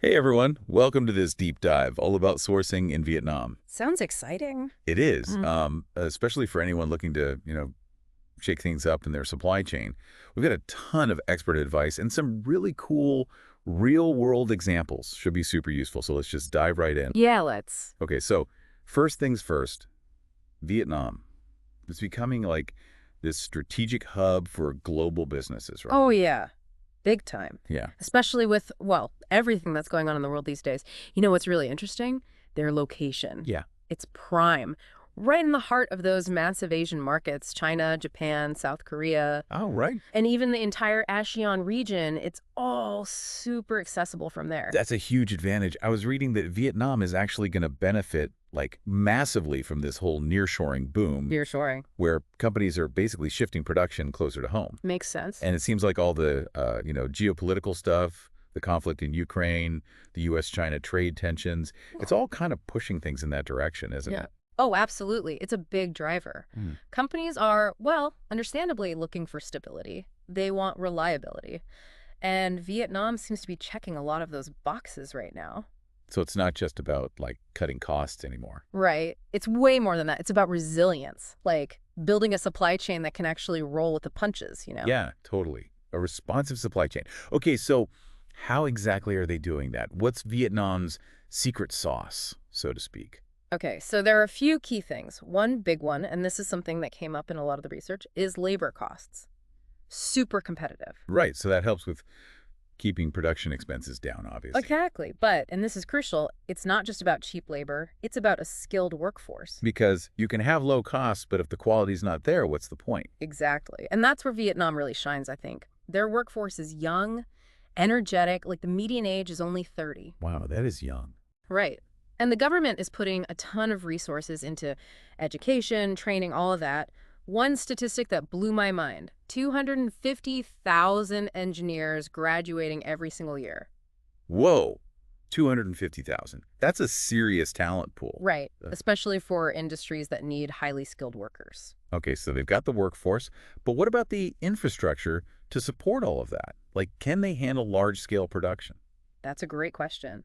Hey everyone, welcome to this deep dive all about sourcing in Vietnam. Sounds exciting. It is, Mm. especially for anyone looking to, shake things up in their supply chain. We've got a ton of expert advice and some really cool real-world examples. Should be super useful, so let's just dive right in. Yeah, let's. Okay, so first things first, Vietnam. It's becoming like this strategic hub for global businesses, right? Oh, yeah. Big time. Yeah. Especially with, well, everything that's going on in the world these days. You know what's really interesting? Their location. Yeah. It's prime. Right in the heart of those massive Asian markets, China, Japan, South Korea, Oh, right. and even the entire ASEAN region. It's all super accessible from there. That's a huge advantage. I was reading that Vietnam is actually going to benefit like massively from this whole nearshoring boom, Nearshoring. where companies are basically shifting production closer to home. Makes sense. And it seems like all the geopolitical stuff, the conflict in Ukraine, the U.S.-China trade tensions, it's all kind of pushing things in that direction, isn't Yeah. it? Oh, absolutely. It's a big driver. Mm. Companies are, well, understandably looking for stability. They want reliability. And Vietnam seems to be checking a lot of those boxes right now. So it's not just about like cutting costs anymore. Right. It's way more than that. It's about resilience, like building a supply chain that can actually roll with the punches. Yeah, totally. A responsive supply chain. Okay, so how exactly are they doing that? What's Vietnam's secret sauce, so to speak? Okay, so there are a few key things. One big one, and this is something that came up in a lot of the research, is labor costs. Super competitive. Right, so that helps with keeping production expenses down, obviously. Exactly. But, and this is crucial, it's not just about cheap labor, it's about a skilled workforce. Because you can have low costs, but if the quality's not there, what's the point? Exactly. And that's where Vietnam really shines, I think. Their workforce is young, energetic, like the median age is only 30. Wow, that is young. Right. And the government is putting a ton of resources into education, training, all of that. One statistic that blew my mind, 250,000 engineers graduating every single year. Whoa, 250,000. That's a serious talent pool. Right, Uh, especially for industries that need highly skilled workers. Okay, so they've got the workforce, but what about the infrastructure to support all of that? Like, can they handle large-scale production? That's a great question.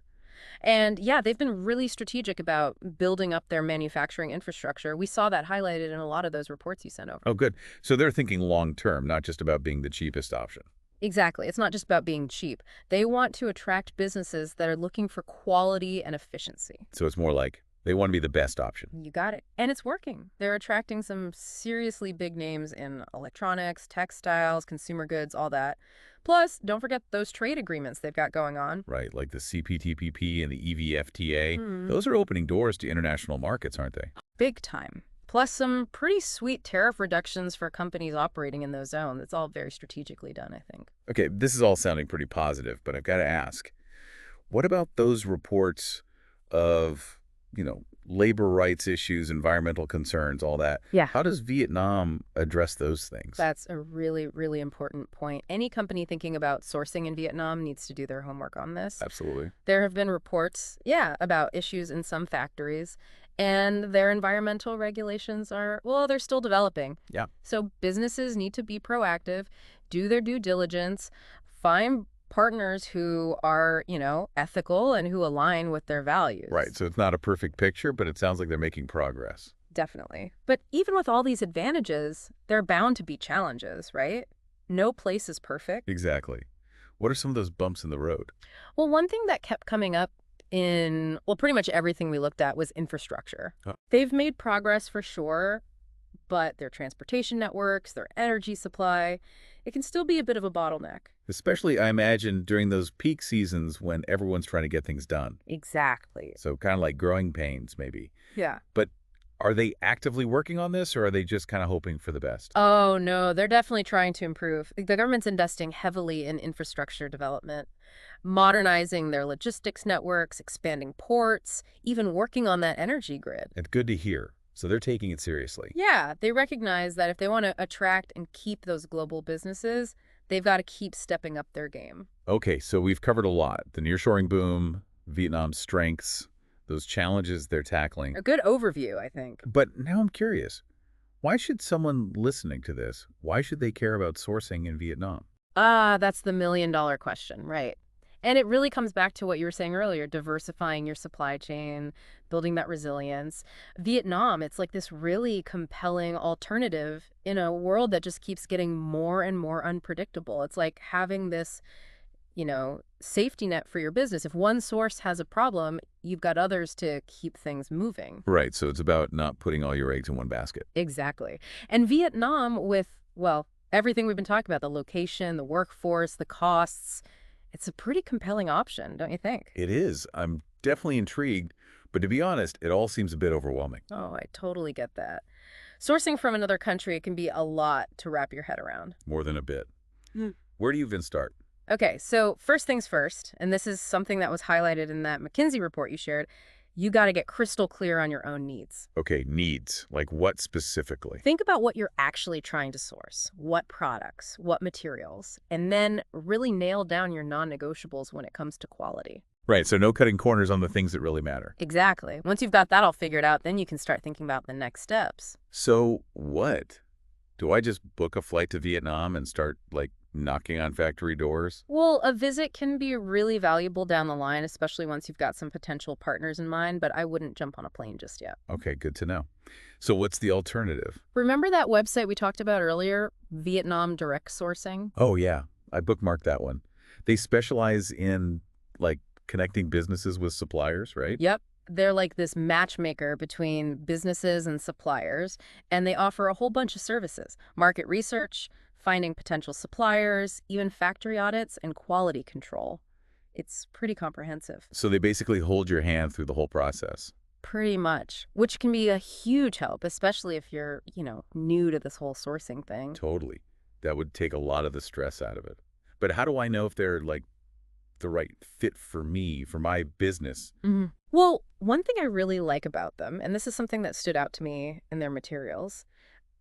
And yeah, they've been really strategic about building up their manufacturing infrastructure. We saw that highlighted in a lot of those reports you sent over. Oh, good. So they're thinking long-term, not just about being the cheapest option. Exactly. It's not just about being cheap. They want to attract businesses that are looking for quality and efficiency. So it's more like they want to be the best option. You got it. And it's working. They're attracting some seriously big names in electronics, textiles, consumer goods, all that. Plus, don't forget those trade agreements they've got going on. Right, like the CPTPP and the EVFTA. Hmm. Those are opening doors to international markets, aren't they? Big time. Plus some pretty sweet tariff reductions for companies operating in those zones. It's all very strategically done, I think. Okay, this is all sounding pretty positive, but I've got to ask, what about those reports of, labor rights issues, environmental concerns, all that? Yeah. How does Vietnam address those things? That's a really, really important point. Any company thinking about sourcing in Vietnam needs to do their homework on this. Absolutely. There have been reports, yeah, about issues in some factories, and their environmental regulations are, well, they're still developing. Yeah. So businesses need to be proactive, do their due diligence, find partners who are, ethical and who align with their values. Right, so it's not a perfect picture, but it sounds like they're making progress. Definitely. But even with all these advantages, there are bound to be challenges, right? No place is perfect. Exactly. What are some of those bumps in the road? Well, one thing that kept coming up in, well, pretty much everything we looked at was infrastructure. Oh. They've made progress for sure, but their transportation networks, their energy supply, it can still be a bit of a bottleneck. Especially, I imagine, during those peak seasons when everyone's trying to get things done. Exactly. So kind of like growing pains, maybe. Yeah. But are they actively working on this, or are they just kind of hoping for the best? Oh, no, they're definitely trying to improve. The government's investing heavily in infrastructure development, modernizing their logistics networks, expanding ports, even working on that energy grid. It's good to hear. So they're taking it seriously. Yeah, they recognize that if they want to attract and keep those global businesses, they've got to keep stepping up their game. Okay, so we've covered a lot. The nearshoring boom, Vietnam's strengths, those challenges they're tackling. A good overview, I think. But now I'm curious. Why should someone listening to this, why should they care about sourcing in Vietnam? Ah, that's the million-dollar question, right? And it really comes back to what you were saying earlier, diversifying your supply chain, building that resilience. Vietnam, it's like this really compelling alternative in a world that just keeps getting more and more unpredictable. It's like having this, safety net for your business. If one source has a problem, you've got others to keep things moving. Right, so it's about not putting all your eggs in one basket. Exactly. And Vietnam with, well, everything we've been talking about, the location, the workforce, the costs, it's a pretty compelling option, don't you think? It is. I'm definitely intrigued, but to be honest, it all seems a bit overwhelming. Oh, I totally get that. Sourcing from another country can be a lot to wrap your head around. More than a bit. Mm. Where do you even start? Okay, so first things first, and this is something that was highlighted in that McKinsey report you shared, you got to get crystal clear on your own needs. Okay, needs. Like what specifically? Think about what you're actually trying to source, what products, what materials, and then really nail down your non-negotiables when it comes to quality. Right, so no cutting corners on the things that really matter. Exactly. Once you've got that all figured out, then you can start thinking about the next steps. So what? Do I just book a flight to Vietnam and start, knocking on factory doors? Well, a visit can be really valuable down the line, especially once you've got some potential partners in mind, but I wouldn't jump on a plane just yet. Okay, good to know. So what's the alternative? Remember that website we talked about earlier, Vietnam Direct Sourcing? Oh, yeah, I bookmarked that one. They specialize in, connecting businesses with suppliers, right? Yep. They're like this matchmaker between businesses and suppliers, and they offer a whole bunch of services: market research, finding potential suppliers, even factory audits and quality control. It's pretty comprehensive. So they basically hold your hand through the whole process. Pretty much, which can be a huge help, especially if you're, new to this whole sourcing thing. Totally. That would take a lot of the stress out of it. But how do I know if they're, the right fit for me, for my business? Well, one thing I really like about them, and this is something that stood out to me in their materials,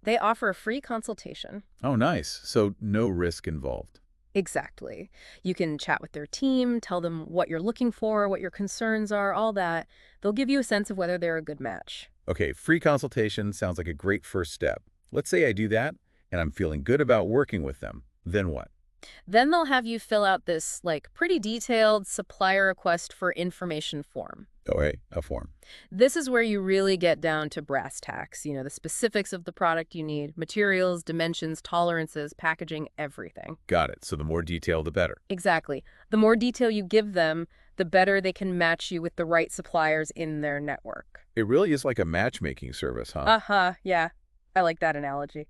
they offer a free consultation. Oh, nice. So no risk involved. Exactly. You can chat with their team, tell them what you're looking for, what your concerns are, all that. They'll give you a sense of whether they're a good match. Okay, free consultation sounds like a great first step. Let's say I do that, and I'm feeling good about working with them. Then what? Then they'll have you fill out this, pretty detailed supplier request for information form. Okay, a form. This is where you really get down to brass tacks, the specifics of the product you need, materials, dimensions, tolerances, packaging, everything. Got it. So the more detail, the better. Exactly. The more detail you give them, the better they can match you with the right suppliers in their network. It really is like a matchmaking service, huh? Uh-huh, yeah. I like that analogy.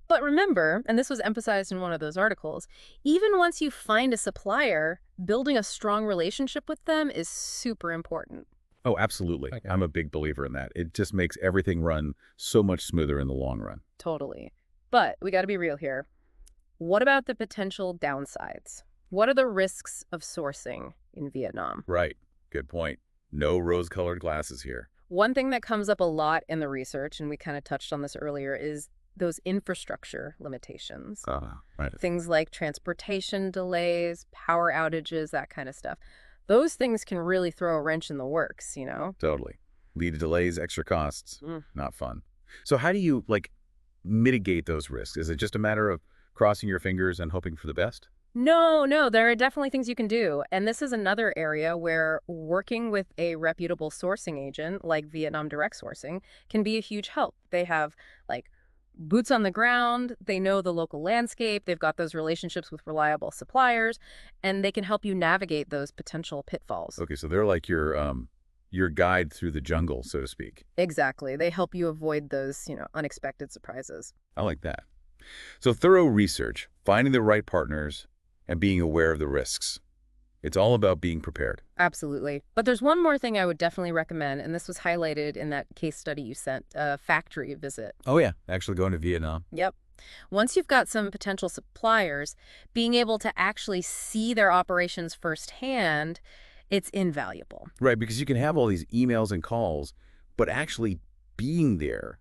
But remember, and this was emphasized in one of those articles, even once you find a supplier, building a strong relationship with them is super important. Oh, absolutely. Okay. I'm a big believer in that. It just makes everything run so much smoother in the long run. Totally. But we got to be real here. What about the potential downsides? What are the risks of sourcing in Vietnam? Right. Good point. No rose-colored glasses here. One thing that comes up a lot in the research, and we kind of touched on this earlier, is those infrastructure limitations. Right. Things like transportation delays, power outages, that kind of stuff. Those things can really throw a wrench in the works, Totally. Lead to delays, extra costs. Mm. Not fun. So how do you, mitigate those risks? Is it just a matter of crossing your fingers and hoping for the best? No, there are definitely things you can do. And this is another area where working with a reputable sourcing agent like Vietnam Direct Sourcing can be a huge help. They have boots on the ground, they know the local landscape, they've got those relationships with reliable suppliers, and they can help you navigate those potential pitfalls. Okay, so they're like your guide through the jungle, so to speak. Exactly. They help you avoid those, unexpected surprises. I like that. So thorough research, finding the right partners, and being aware of the risks. It's all about being prepared. Absolutely. But there's one more thing I would definitely recommend, and this was highlighted in that case study you sent, a factory visit. Oh, yeah. Actually going to Vietnam. Yep. Once you've got some potential suppliers, being able to actually see their operations firsthand, it's invaluable. Right, because you can have all these emails and calls, but actually being there,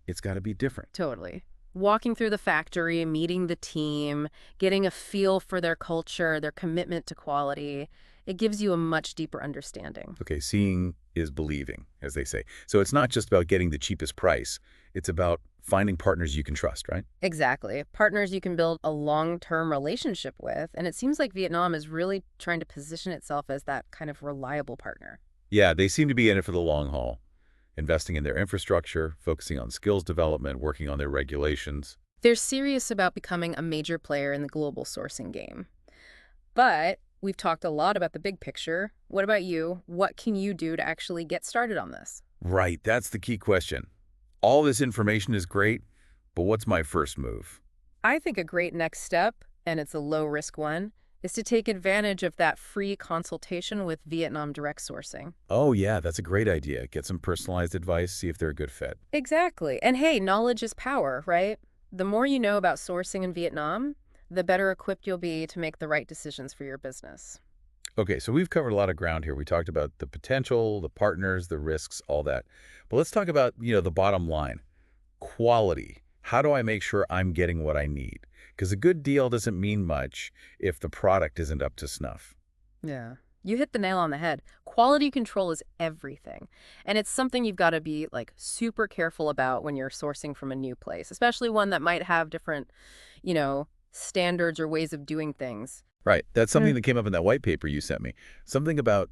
it's got to be different. Totally. Walking through the factory, meeting the team, getting a feel for their culture, their commitment to quality, it gives you a much deeper understanding. Okay, seeing is believing, as they say. So it's not just about getting the cheapest price. It's about finding partners you can trust, right? Exactly. Partners you can build a long-term relationship with, and it seems like Vietnam is really trying to position itself as that kind of reliable partner. Yeah, they seem to be in it for the long haul, investing in their infrastructure, focusing on skills development, working on their regulations. They're serious about becoming a major player in the global sourcing game. But we've talked a lot about the big picture. What about you? What can you do to actually get started on this? Right, that's the key question. All this information is great, but what's my first move? I think a great next step, and it's a low-risk one, is to take advantage of that free consultation with Vietnam Direct Sourcing. Oh yeah, that's a great idea. Get some personalized advice, see if they're a good fit. Exactly. And hey, knowledge is power, right? The more you know about sourcing in Vietnam, the better equipped you'll be to make the right decisions for your business. Okay, so we've covered a lot of ground here. We talked about the potential, the partners, the risks, all that. But let's talk about, the bottom line. Quality. How do I make sure I'm getting what I need? Because a good deal doesn't mean much if the product isn't up to snuff. Yeah. You hit the nail on the head. Quality control is everything. And it's something you've got to be like super careful about when you're sourcing from a new place, especially one that might have different, standards or ways of doing things. Right. That's Mm. something that came up in that white paper you sent me. Something about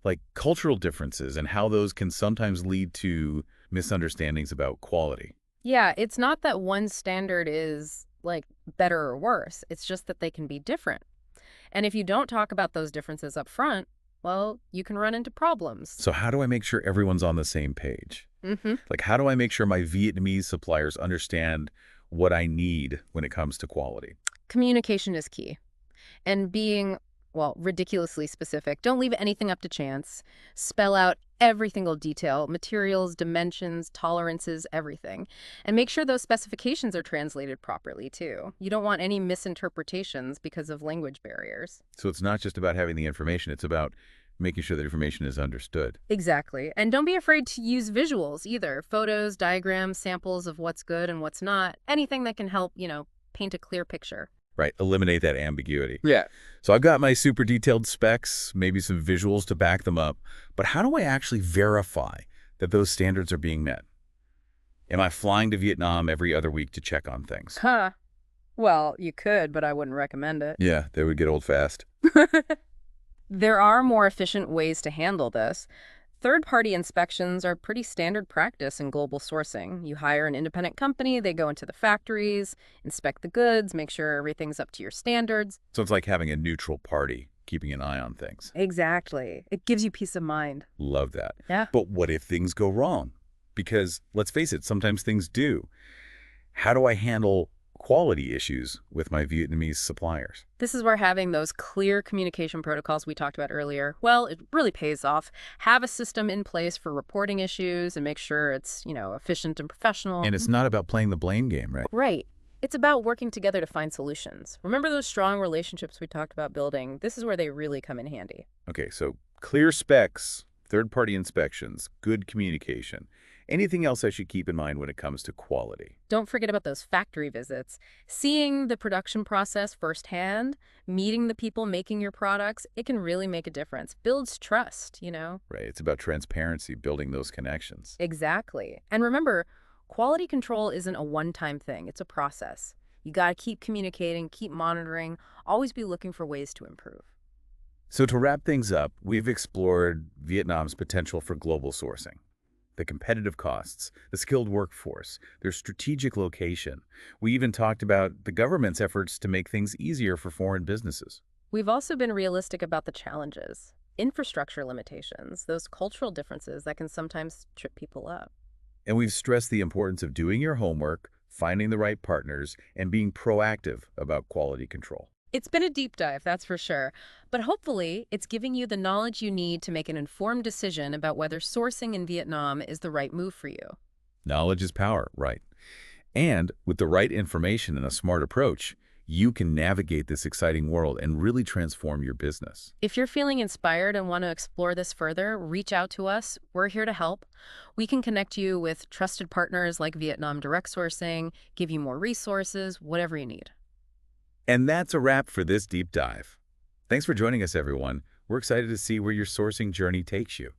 like cultural differences and how those can sometimes lead to misunderstandings about quality. Yeah, it's not that one standard is like better or worse. It's just that they can be different. And if you don't talk about those differences up front, well, you can run into problems. So how do I make sure everyone's on the same page? Hmm. Like, how do I make sure my Vietnamese suppliers understand what I need when it comes to quality? Communication is key. And being, well, ridiculously specific. Don't leave anything up to chance. Spell out every single detail, materials, dimensions, tolerances, everything. And make sure those specifications are translated properly, too. You don't want any misinterpretations because of language barriers. So it's not just about having the information, it's about making sure that information is understood. Exactly. And don't be afraid to use visuals either. Photos, diagrams, samples of what's good and what's not. Anything that can help, paint a clear picture. Right, eliminate that ambiguity. Yeah. So I've got my super detailed specs, maybe some visuals to back them up, but how do I actually verify that those standards are being met? Am I flying to Vietnam every other week to check on things? Huh. Well, you could, but I wouldn't recommend it. Yeah, they would get old fast. There are more efficient ways to handle this. Third-party inspections are pretty standard practice in global sourcing. You hire an independent company, they go into the factories, inspect the goods, make sure everything's up to your standards. So it's like having a neutral party, keeping an eye on things. Exactly. It gives you peace of mind. Love that. Yeah. But what if things go wrong? Because let's face it, sometimes things do. How do I handle quality issues with my Vietnamese suppliers? This is where having those clear communication protocols we talked about earlier, well, it really pays off. Have a system in place for reporting issues and make sure it's, efficient and professional. And it's not about playing the blame game, right? Right. It's about working together to find solutions. Remember those strong relationships we talked about building? This is where they really come in handy. Okay, so clear specs, third-party inspections, good communication. Anything else I should keep in mind when it comes to quality? Don't forget about those factory visits. Seeing the production process firsthand, meeting the people making your products, it can really make a difference. Builds trust. Right, it's about transparency, building those connections. Exactly. And remember, quality control isn't a one-time thing. It's a process. You got to keep communicating, keep monitoring, always be looking for ways to improve. So to wrap things up, we've explored Vietnam's potential for global sourcing, the competitive costs, the skilled workforce, their strategic location. We even talked about the government's efforts to make things easier for foreign businesses. We've also been realistic about the challenges, infrastructure limitations, those cultural differences that can sometimes trip people up. And we've stressed the importance of doing your homework, finding the right partners, and being proactive about quality control. It's been a deep dive, that's for sure. But hopefully, it's giving you the knowledge you need to make an informed decision about whether sourcing in Vietnam is the right move for you. Knowledge is power, right? And with the right information and a smart approach, you can navigate this exciting world and really transform your business. If you're feeling inspired and want to explore this further, reach out to us. We're here to help. We can connect you with trusted partners like Vietnam Direct Sourcing, give you more resources, whatever you need. And that's a wrap for this deep dive. Thanks for joining us, everyone. We're excited to see where your sourcing journey takes you.